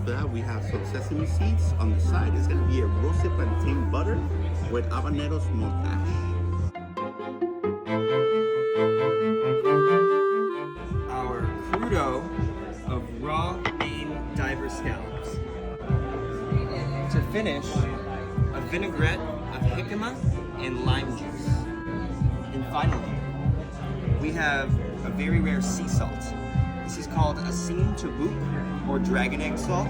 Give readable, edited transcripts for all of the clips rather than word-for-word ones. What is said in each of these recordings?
after that, we have some sesame seeds. On the side, it's going to be a roasted plantain butter with habanero smoked ash. Our crudo of raw Maine diver scallops. To finish, a vinaigrette of jicama and lime juice. And finally, we have a very rare sea salt. This is called asin tubuk, or dragon egg salt.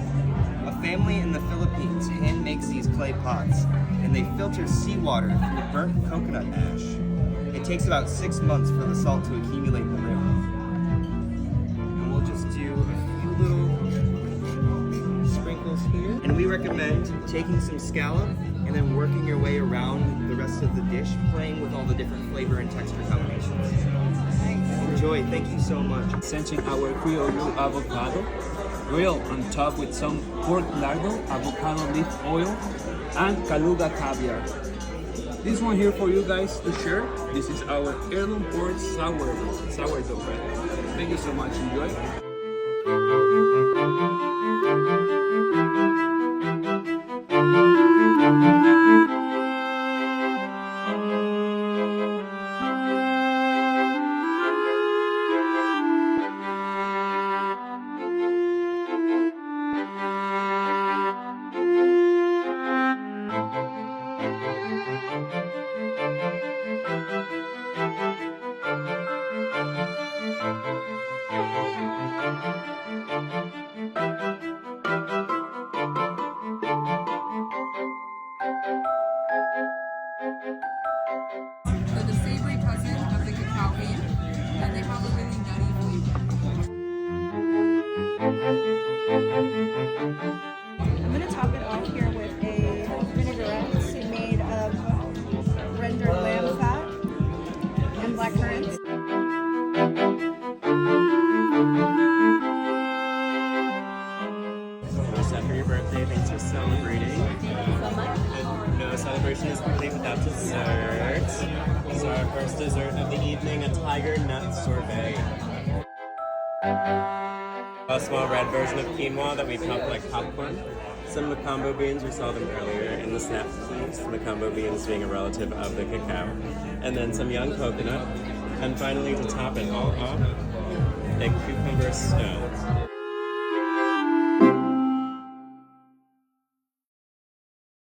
A family in the Philippines hand makes these clay pots, and they filter seawater through burnt coconut ash. It takes about 6 months for the salt to accumulate in the rim. And we'll just do a few little sprinkles here. And we recommend taking some scallop and then working your way around the rest of the dish, playing with all the different flavor and texture combinations. Enjoy, thank you so much. Essentially our Criollo avocado, grilled on top with some pork lardo, avocado leaf oil, and Kaluga caviar. This one here for you guys to share. This is our heirloom pork sourdough bread. Thank you so much, enjoy. So the savory cousin of the cacao bean, and they have a really nutty flavor. I'm going to top it off here with a vinaigrette made of rendered lamb fat and black currants. For your birthday, thanks for celebrating. Thank you so much. No celebration is complete without dessert. So our first dessert of the evening, a tiger nut sorbet. A small red version of quinoa that we pop like popcorn. Some macambo beans, we saw them earlier in the snap piece. Macambo beans being a relative of the cacao. And then some young coconut. And finally, to top it all off, a cucumber stone.